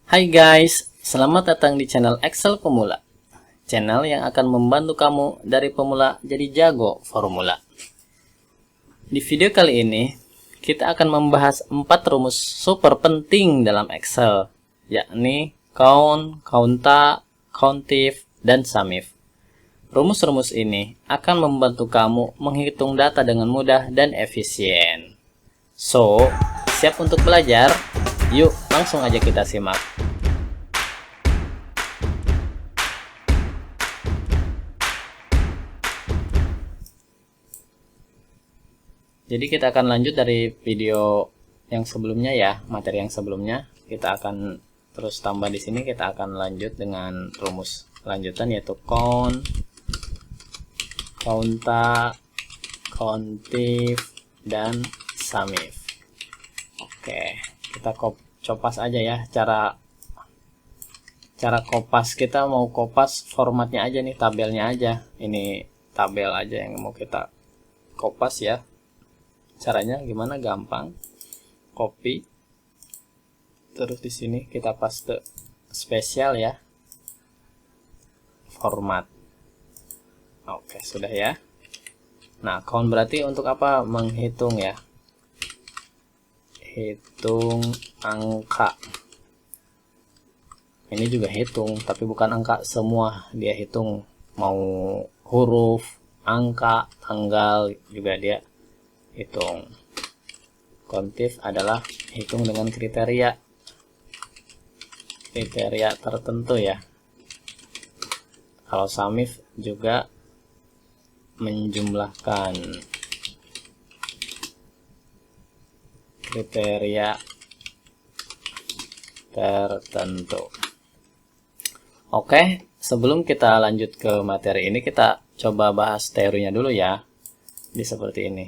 Hai guys, selamat datang di channel Excel Pemula. Channel yang akan membantu kamu dari pemula jadi jago formula. Di video kali ini, kita akan membahas 4 rumus super penting dalam Excel, yakni count, counta, countif, dan sumif. Rumus-rumus ini akan membantu kamu menghitung data dengan mudah dan efisien. So, siap untuk belajar? Yuk, langsung aja kita simak. Jadi kita akan lanjut dari video yang sebelumnya ya, materi yang sebelumnya. Kita akan terus tambah di sini, kita akan lanjut dengan rumus lanjutan yaitu count, counta, countif, dan sumif. Oke, kita copas aja ya. Cara kopas, kita mau kopas formatnya aja nih, tabelnya aja. Ini tabel aja yang mau kita kopas ya. Caranya gimana? Gampang. Copy. Terus di sini kita paste spesial ya. Format. Oke, sudah ya. Nah, count berarti untuk apa? Menghitung ya. Hitung angka. Ini juga hitung, tapi bukan angka semua. Dia hitung mau huruf, angka, tanggal juga dia hitung. Countif adalah hitung dengan kriteria tertentu ya. Kalau sumif juga menjumlahkan kriteria tertentu. Oke, sebelum kita lanjut ke materi ini, kita coba bahas teorinya dulu ya. Di seperti ini.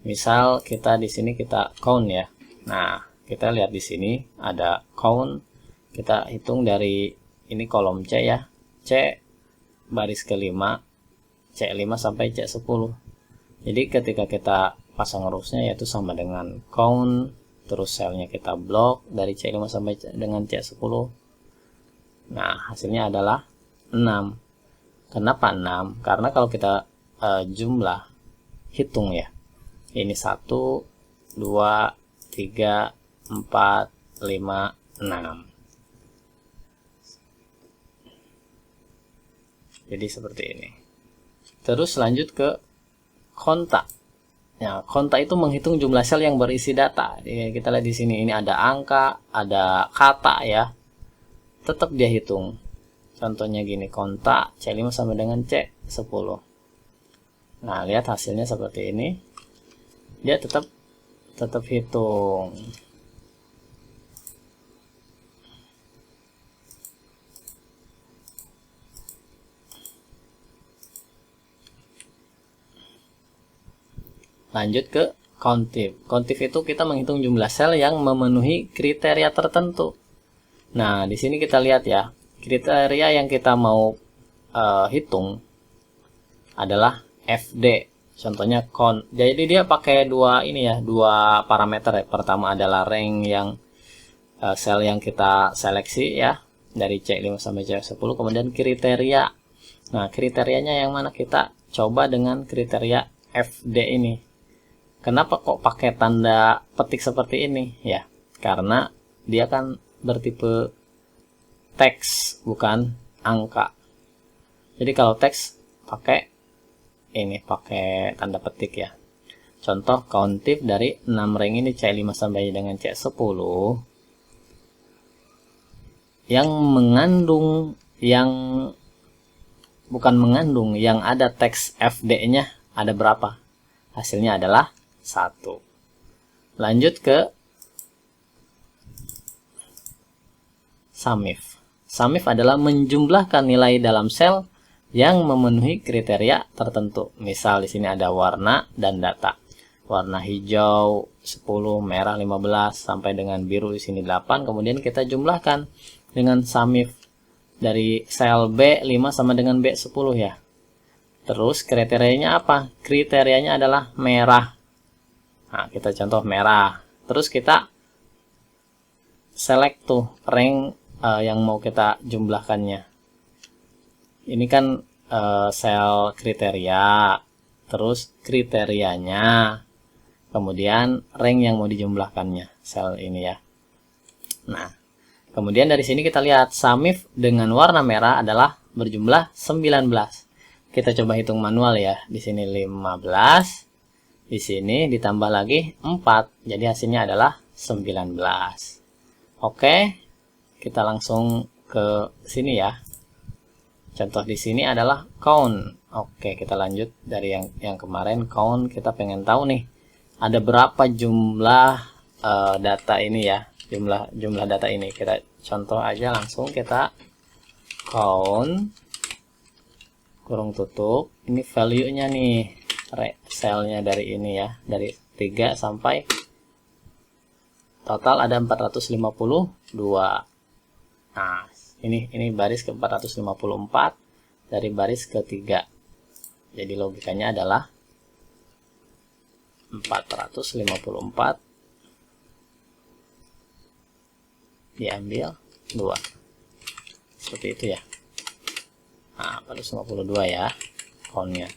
Misal kita di sini kita count ya. Nah, kita lihat di sini ada count. Kita hitung dari ini kolom C ya. C baris ke-5, C5 sampai C10. Jadi ketika kita pasang rumusnya yaitu sama dengan count, terus selnya kita blok dari C5 sampai dengan C10. Nah, hasilnya adalah 6. Kenapa 6? Karena kalau kita jumlah hitung ya. Ini 1, 2, 3, 4, 5, 6. Jadi seperti ini. Terus lanjut ke konta. Ya, konta itu menghitung jumlah sel yang berisi data. Jadi, kita lihat di sini ini ada angka, ada kata ya. Tetap dia hitung. Contohnya gini, konta C5 sama dengan C10. Nah, lihat hasilnya seperti ini. Dia tetap hitung. Lanjut ke countif. Countif itu kita menghitung jumlah sel yang memenuhi kriteria tertentu. Nah, di sini kita lihat ya, kriteria yang kita mau hitung adalah FD. Contohnya count. Jadi dia pakai dua parameter ya. Pertama adalah rank yang sel yang kita seleksi ya, dari C5 sampai C10, kemudian kriteria. Nah, kriterianya yang mana? Kita coba dengan kriteria FD ini. Kenapa kok pakai tanda petik seperti ini? Ya, karena dia kan bertipe teks, bukan angka. Jadi kalau teks pakai tanda petik ya. Contoh countif dari 6 rank ini C5 sampai dengan C10 yang ada teks FD-nya ada berapa? Hasilnya adalah 1. Lanjut ke sumif. Sumif adalah menjumlahkan nilai dalam sel yang memenuhi kriteria tertentu. Misal di sini ada warna dan data. Warna hijau 10, merah 15 sampai dengan biru di sini 8. Kemudian kita jumlahkan dengan sumif dari sel B5 sama dengan B10 ya. Terus kriterianya apa? Kriterianya adalah merah. Nah, kita contoh merah. Terus kita select tuh rank yang mau kita jumlahkannya. Ini kan sel kriteria, terus kriterianya, kemudian rank yang mau dijumlahkannya, sel ini ya. Nah, kemudian dari sini kita lihat SUMIF dengan warna merah adalah berjumlah 19. Kita coba hitung manual ya. Di sini 15, di sini ditambah lagi 4, jadi hasilnya adalah 19. Oke, kita langsung ke sini ya. Contoh di sini adalah count. Oke, kita lanjut dari yang kemarin count. Kita pengen tahu nih ada berapa jumlah data ini ya, jumlah data ini. Kita contoh aja langsung, kita count kurung tutup. Ini value-nya nih, selnya dari ini ya, dari 3 sampai total ada 452. Nah, ini baris ke 454 dari baris ke 3. Jadi logikanya adalah 454 diambil 2. Seperti itu ya. Nah, 452 ya countnya.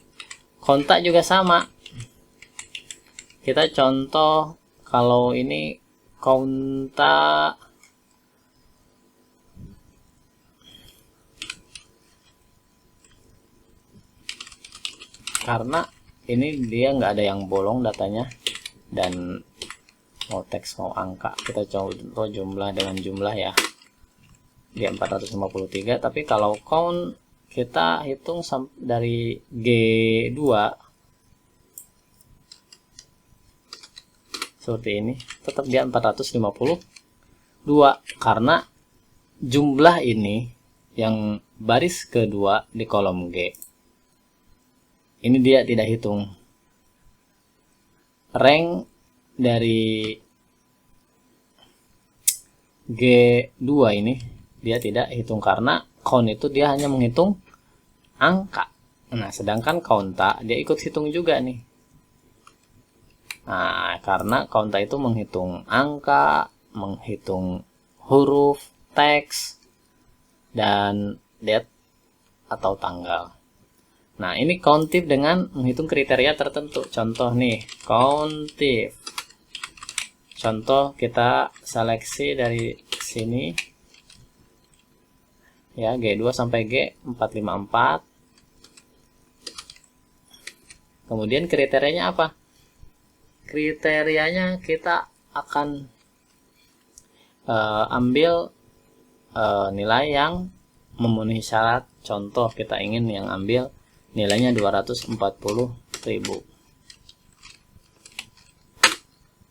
Kontak juga sama. Kita contoh kalau ini kontak karena ini dia nggak ada yang bolong datanya, dan mau teks mau angka. Kita contoh jumlah dengan jumlah ya, dia 453. Tapi kalau count kita hitung dari G2 seperti ini, tetap dia 452 karena jumlah ini yang baris kedua di kolom G ini dia tidak hitung. Rank dari G2 ini dia tidak hitung karena count itu dia hanya menghitung angka. Nah, sedangkan counta dia ikut hitung juga nih. Nah, karena counta itu menghitung angka, menghitung huruf, teks, dan date atau tanggal. Nah, ini countif dengan menghitung kriteria tertentu. Contoh nih, countif. Contoh kita seleksi dari sini ya, G2 sampai G454. Kemudian kriterianya apa? Kriterianya kita akan ambil nilai yang memenuhi syarat. Contoh kita ingin yang ambil nilainya 240.000.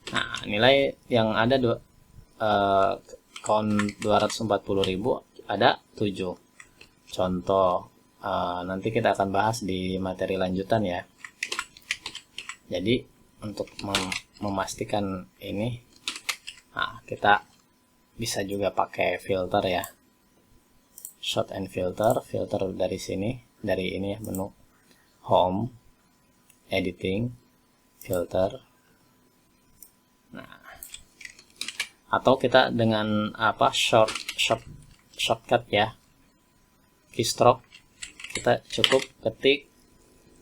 Nah, nilai yang ada count 240.000 ada 7. Contoh nanti kita akan bahas di materi lanjutan ya. Jadi untuk memastikan ini, nah, kita bisa juga pakai filter ya, sort and filter dari sini, dari ini ya, menu home, editing, filter. Nah, atau kita dengan apa, shortcut ya, keystroke, kita cukup ketik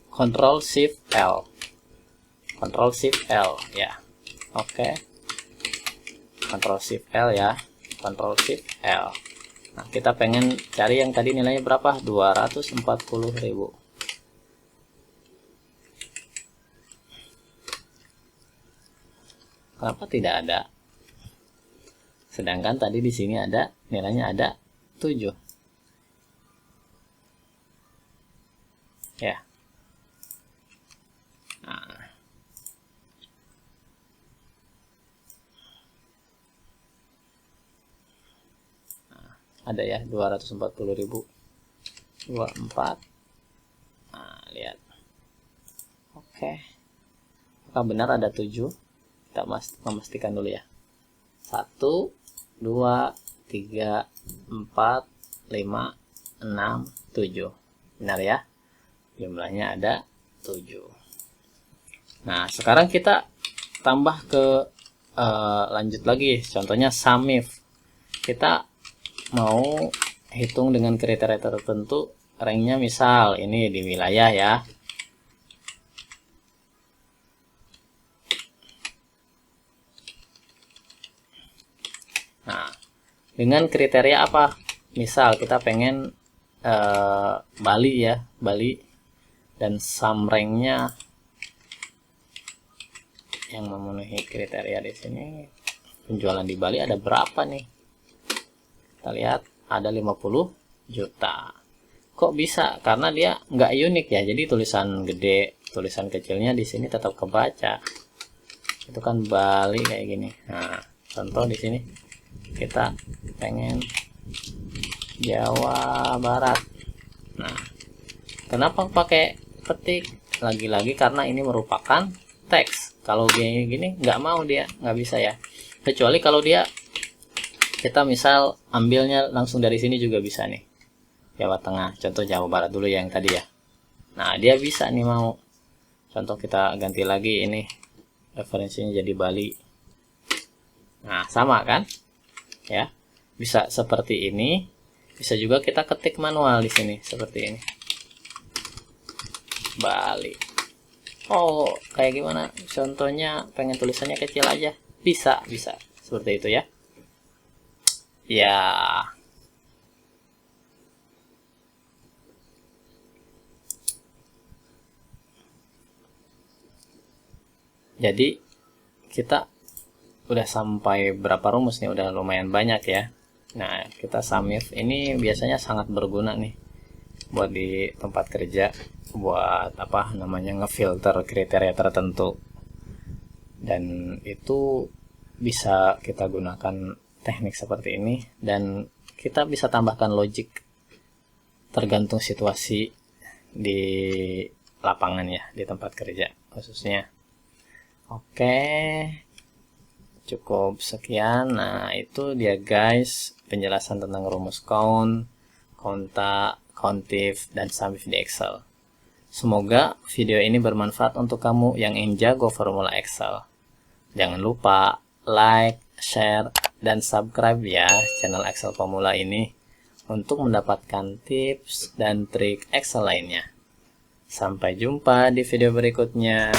Ctrl Shift L, Ctrl Shift L ya. Oke, Ctrl Shift L ya, Ctrl Shift L. Nah, kita pengen cari yang tadi nilainya berapa? 240.000. Kenapa tidak ada? Sedangkan tadi di sini ada nilainya ada 7. Ya. Nah. Ada ya 240.000 24. Nah, lihat. Oke. Apakah benar ada 7? Kita memastikan dulu ya. 1 2 3 4 5 6 7. Benar ya? Jumlahnya ada 7. Nah, sekarang kita tambah ke lanjut lagi. Contohnya SUMIF. kita mau hitung dengan kriteria tertentu, ranknya misal ini di wilayah ya. Nah, dengan kriteria apa? Misal kita pengen Bali ya, Bali, dan sum ranknya yang memenuhi kriteria di sini. Penjualan di Bali ada berapa nih? Kita lihat ada 50 juta. Kok bisa? Karena dia nggak unik ya. Jadi tulisan gede, tulisan kecilnya di sini tetap kebaca. Itu kan Bali kayak gini. Nah, contoh di sini kita pengen Jawa Barat. Nah, kenapa pakai petik? Lagi-lagi karena ini merupakan teks. Kalau gini nggak mau, dia nggak bisa ya. Kecuali kalau dia kita misal ambilnya langsung dari sini juga bisa nih. Jawa Tengah, contoh Jawa Barat dulu yang tadi ya. Nah, dia bisa nih mau. Contoh kita ganti lagi ini. Referensinya jadi Bali. Nah, sama kan? Ya. Bisa seperti ini. Bisa juga kita ketik manual di sini seperti ini. Bali. Oh, kayak gimana? Contohnya pengen tulisannya kecil aja. Bisa. Seperti itu ya. Ya. Jadi kita udah sampai berapa rumus nih? Udah lumayan banyak ya. Nah, kita SUMIF ini biasanya sangat berguna nih buat di tempat kerja, buat apa namanya, ngefilter kriteria tertentu. Dan itu bisa kita gunakan teknik seperti ini, dan kita bisa tambahkan logic tergantung situasi di lapangan ya, di tempat kerja khususnya. Oke, cukup sekian. Nah, itu dia guys penjelasan tentang rumus count, konta, countif, dan SUMIF di Excel. Semoga video ini bermanfaat untuk kamu yang ingin jago formula Excel. Jangan lupa like, share, dan subscribe ya channel Excel Pemula ini untuk mendapatkan tips dan trik Excel lainnya. Sampai jumpa di video berikutnya.